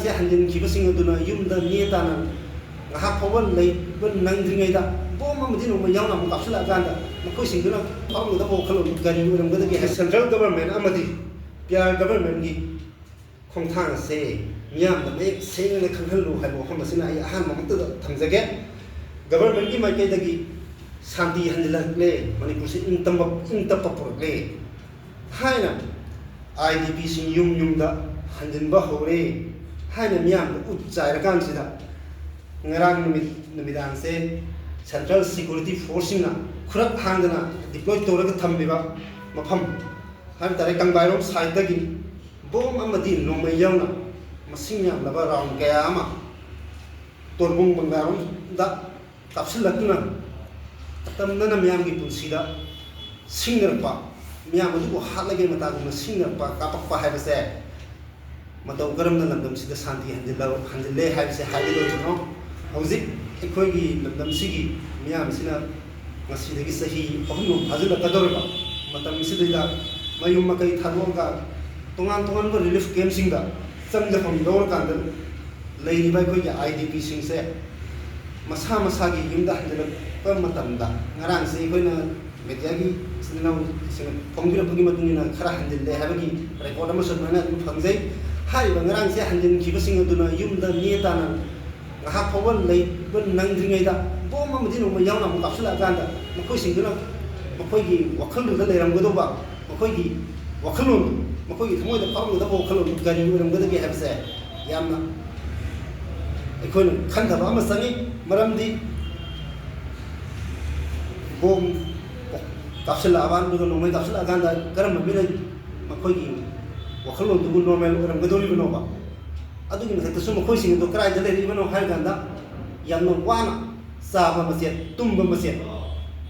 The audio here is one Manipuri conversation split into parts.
से हंजिन खिबसिंग अदुना युमदा नेताना ngahak phawal lei ban nang dringai da bom ma mudin ma yauna mu kapsula ganda makoi singduna phawal da bo khalo gari uram da ge central government amadi pr government gi khongthang se miyam da me seng ne khanghal lu hai bo kham sina ai ahan ma ta thamjage government gi mai kai da gi shanti hanjila le manipur se ing tap por le haina idp sing yum da hanjin ba hore haina miyam da utjai ra kan sida ngarang numidang se central security force na khurak hangna deploy toraga thambiba mafam har tare kangbairo side dagi bom amadi lomai yauna masing yam laba round kaya ama torbung bangarom da kapsilakna tamna miyam gi punsida singarpa miyam adu halage mata gu singarpa kapakpa haibase matau garamna landam sida santi hanjile haibase haido juno hauzik ekhoi lamdam sigi miyam sina ngasidagi sahi ahum hazula kadorba matam sidida mayum makai thalonga tongan ba relief camp singda changda pham dor kandal leini bai khoi idp sing se masa gi yumda handala pa matamda ngarang se khoi na media gi sinau sing phongira phagi matungina khara handile habagi record ama sunna phangjai hai bangrang se handin khibasing aduna yumda netana ngahak phawal lei ban nang dringai da bom ma mudin ma yauna mu kapsula ganda makoi singduna makoi gi wakhal da leiram godo ba makoi gi wakhalun makoi gi thamoi da phawal da bo khalun gari uram godo ge habse yamna ekoi khan da ba ma sangi maramdi bom kapsula aban do no mai kapsula ganda karam mina makoi gi wakhalun du normal uram godo ri no ba adugi mathakta sum khoi sing do krai dale ri bano har ganda yamna wana saba maset tumba maset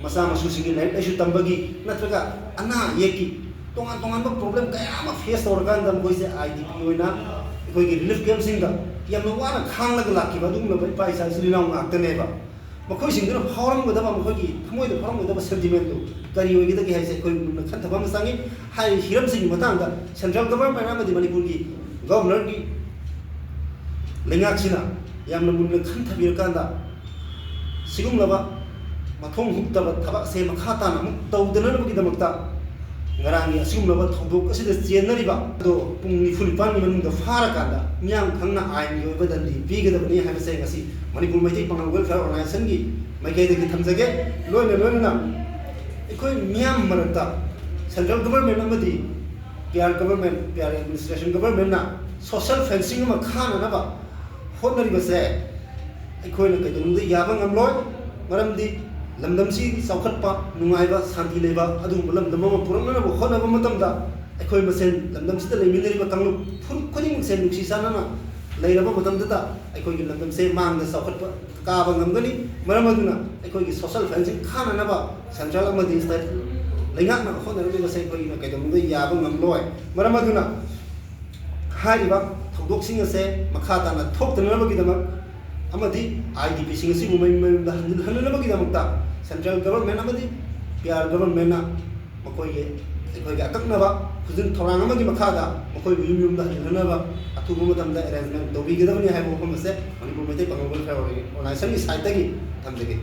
masa masu sing lai asu tambagi natraga ana yeki tongan ba problem kaya ma face or ganda koi se idp oina koi gi relief camp sing da yamna wana khang lag laki ba dum bai pai sa sri long ak tane ba makoi sing do phoram ga da ba makoi gi thmoi do phoram ga da sentiment do kari oi gi da gi hai se koi khan thaba ma sangi hai hiram sing matang da central government amadi manipur gi governor gi lengak sina yamna munna khan thabir kanda sigum laba mathong hukta ba thaba se makhata na muk tawdana na gi damakta ngarang ya sigum laba thodok asida chenari ba do pungni fulpan ni manung da fara kanda myang khangna ain yo badan di bi ga da ni ha se ngasi manipur mai tai pangal welfare organization gi mai kai da gi thamjage loina ekoi myam marata central government amadi pr government pr administration government na social fencing ma khana na ba hotnari base ekhoi na kaidum de yaba ngamloi maramdi lamdam si saukhatpa nungaiba santi leba adu lamdam ma purangna ba hona ba matamda ekhoi masen lamdam si da leminari ba kanglu khuding sen nuksi sanana leiraba matamda ta ekhoi gi lamdam se mang da saukhatpa ka ba ngamgani maramaduna ekhoi gi social fencing khana na ba central amadi state lengak na hotnari base ekhoi na kaidum de yaba ngamloi maramaduna hariba thogdok sing ase makhata na thokdana ba gi damak amadi idp sing si mumai da hanna ba gi damak ta central government amadi pr government na makoi ye ekoi ga takna ba khujun thorang amagi makhada makoi yum da hanna ba athu bu matam da arrangement do bi gi da ni hai bo khom ase manipur mai te pangal welfare organization ni side gi thamjage